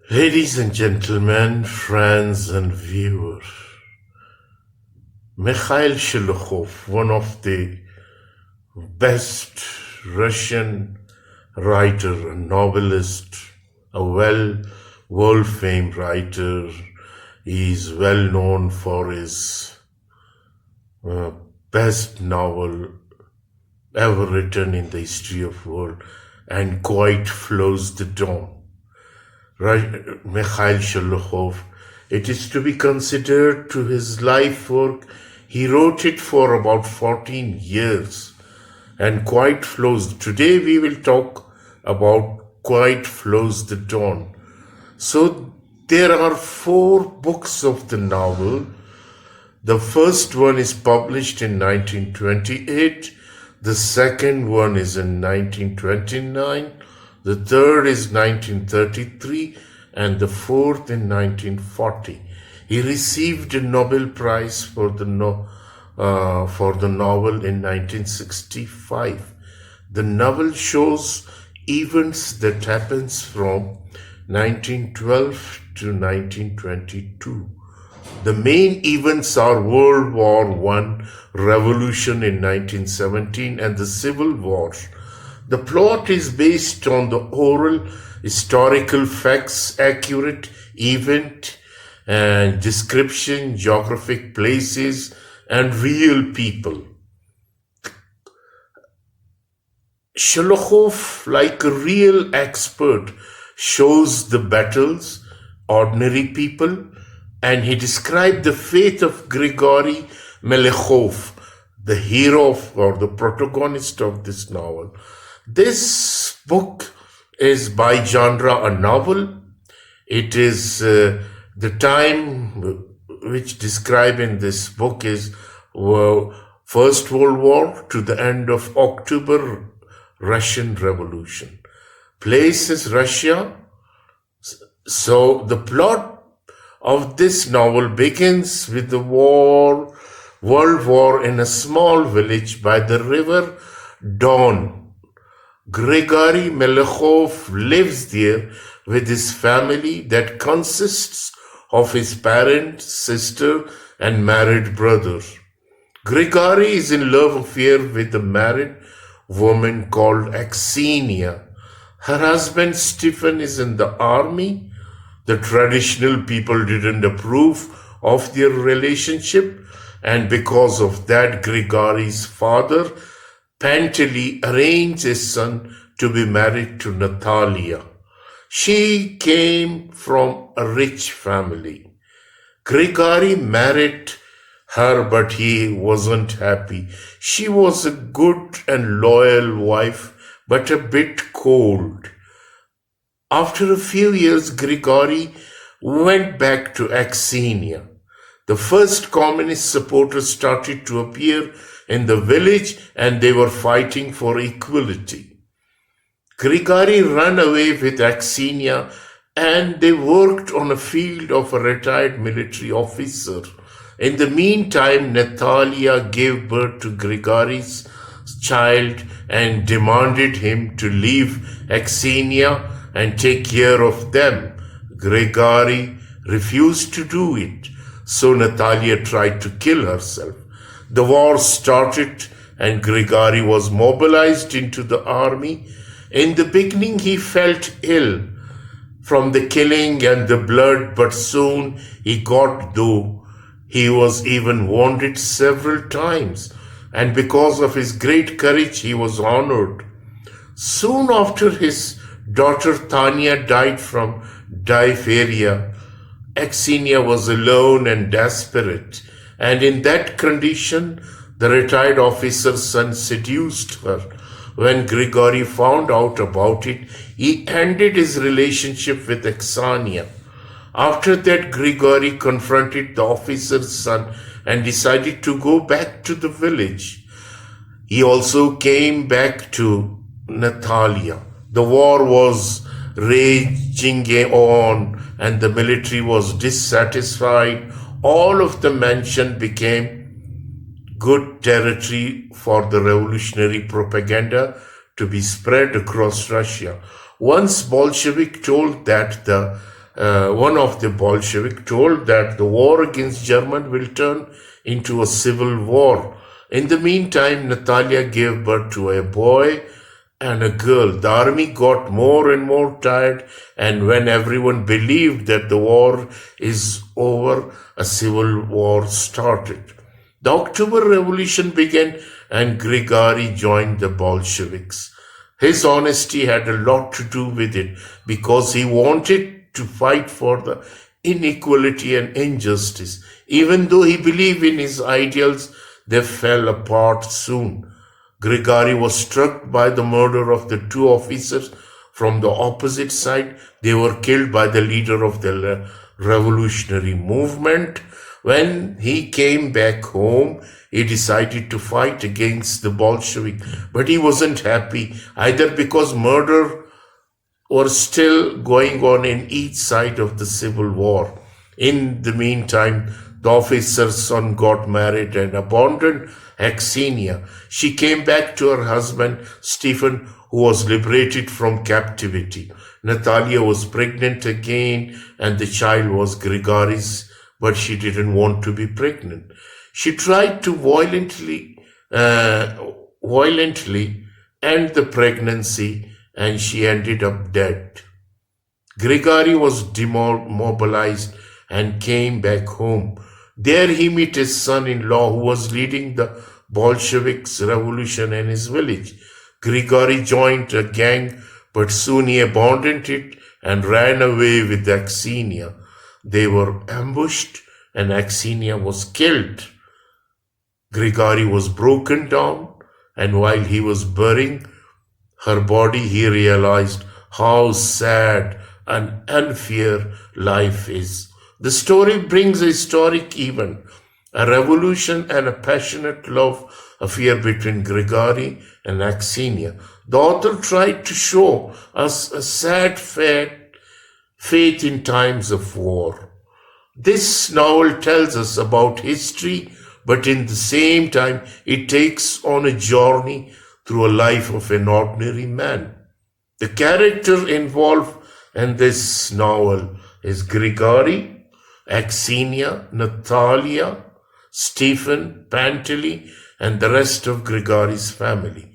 Ladies and gentlemen, friends and viewers, Mikhail Sholokhov, one of the best Russian writer and novelist, a world-famed writer. He is well known for his best novel ever written in the history of the world, and quite flows the dawn. Mikhail Sholokhov, it is to be considered to his life work. He wrote it for about 14 years and quite flows. Today we will talk about Quite Flows the Dawn. So there are 4 books of the novel. The first one is published in 1928. The second one is in 1929. The third is 1933 and the fourth in 1940. He received a Nobel Prize for the novel in 1965. The novel shows events that happens from 1912 to 1922. The main events are World War I, Revolution in 1917, and the Civil War. The plot is based on the oral historical facts, accurate event and description, geographic places, and real people. Sholokhov, like a real expert, shows the battles, ordinary people, and he described the fate of Grigory Melekhov, the hero or the protagonist of this novel. This book is by genre a novel. It is the time which described in this book is First World War to the end of October Russian Revolution. Place is Russia. So the plot of this novel begins with the World War in a small village by the river Don. Grigory Melekhov lives there with his family that consists of his parents, sister, and married brother. Grigory is in love affair with a married woman called Aksenia. Her husband Stephen is in the army. The traditional people didn't approve of their relationship, and because of that, Grigory's father Pantely arranged his son to be married to Natalia. She came from a rich family. Grigory married her, but he wasn't happy. She was a good and loyal wife, but a bit cold. After a few years, Grigory went back to Aksenia. The first communist supporters started to appear in the village, and they were fighting for equality. Grigory ran away with Aksenia, and they worked on a field of a retired military officer. In the meantime, Natalia gave birth to Grigory's child and demanded him to leave Aksenia and take care of them. Grigory refused to do it, so Natalia tried to kill herself. The war started and Grigory was mobilized into the army. In the beginning, he felt ill from the killing and the blood, but soon he got through. He was even wounded several times, and because of his great courage, he was honored. Soon after, his daughter Tanya died from diphtheria. Aksenia was alone and desperate, and in that condition, the retired officer's son seduced her. When Grigory found out about it, he ended his relationship with Aksenia. After that, Grigory confronted the officer's son and decided to go back to the village. He also came back to Natalia. The war was raging on and the military was dissatisfied. All of the mansion became good territory for the revolutionary propaganda to be spread across Russia. Once Bolshevik told that the one of the Bolshevik told that the war against Germany will turn into a civil war. In the meantime, Natalia gave birth to a boy and a girl. The army got more and more tired, and when everyone believed that the war is over, a civil war started. The October Revolution began, and Grigory joined the Bolsheviks. His honesty had a lot to do with it, because he wanted to fight for the inequality and injustice. Even though he believed in his ideals, they fell apart soon. Grigory was struck by the murder of the two officers from the opposite side. They were killed by the leader of the revolutionary movement. When he came back home, he decided to fight against the Bolshevik, but he wasn't happy either because murder was still going on in each side of the civil war. In the meantime, the officer's son got married and abandoned Axinia. She came back to her husband, Stephen, who was liberated from captivity. Natalia was pregnant again, and the child was Grigory's, but she didn't want to be pregnant. She tried to violently end the pregnancy, and she ended up dead. Grigory was demobilized and came back home. There he met his son-in-law, who was leading the Bolsheviks' revolution in his village. Grigory joined a gang, but soon he abandoned it and ran away with Axinia. They were ambushed, and Axinia was killed. Grigory was broken down, and while he was burying her body, he realized how sad and unfair life is. The story brings a historic event, a revolution and a passionate love affair between Grigory and Axinia. The author tried to show us a sad fate in times of war. This novel tells us about history, but in the same time, it takes on a journey through a life of an ordinary man. The character involved in this novel is Grigory, Axinia, Natalia, Stephen, Pantely, and the rest of Grigory's family.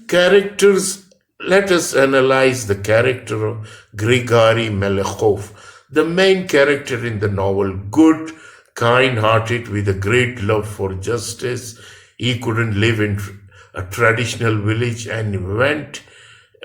Characters, let us analyze the character of Grigory Melekhov, the main character in the novel. Good, kind-hearted, with a great love for justice. He couldn't live in a traditional village, and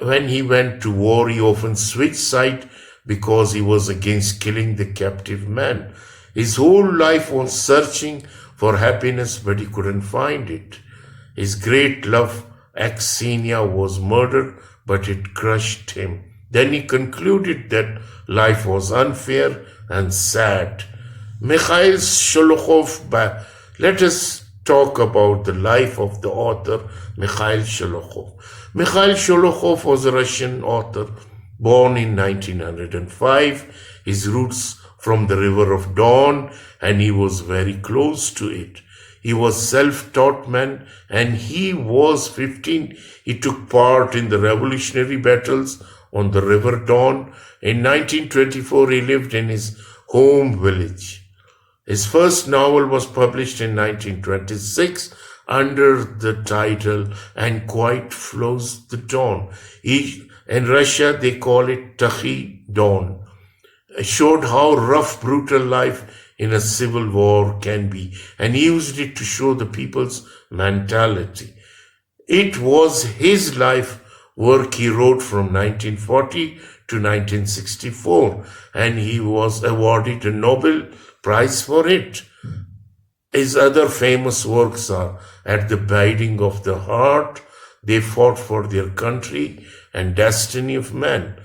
when he went to war, he often switched sides because he was against killing the captive man. His whole life was searching for happiness, but he couldn't find it. His great love, Axinia, was murdered, but it crushed him. Then he concluded that life was unfair and sad. Mikhail Sholokhov. Let us talk about the life of the author, Mikhail Sholokhov. Mikhail Sholokhov was a Russian author born in 1905. His roots from the River of Don, and he was very close to it. He was self-taught man, and he was 15. He took part in the revolutionary battles on the River Don. In 1924, he lived in his home village. His first novel was published in 1926 under the title "And Quiet Flows the Don." In Russia, they call it Takhi Don. It showed how rough, brutal life in a civil war can be, and he used it to show the people's mentality. It was his life work he wrote from 1940 to 1964, and he was awarded a Nobel Prize for it. His other famous works are At the Biting of the Heart, They Fought for Their Country, and Destiny of Man.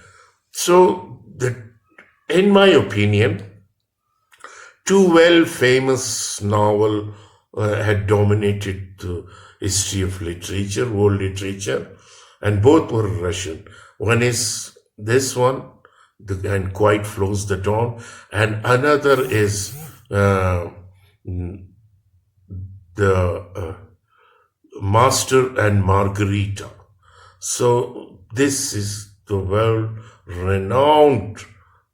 So, in my opinion, two famous novels had dominated the history of literature, world literature, and both were Russian. One is this one, And Quiet Flows the Dawn, and another is the Master and Margarita. So this is the world-renowned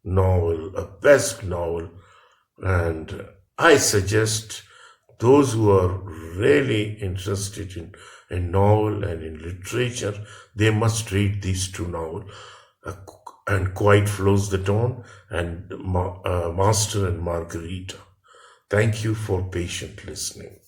novel, a best novel. And I suggest those who are really interested in novel and in literature, they must read these two novels, and Quiet Flows the Dawn and Master and Margarita. Thank you for patient listening.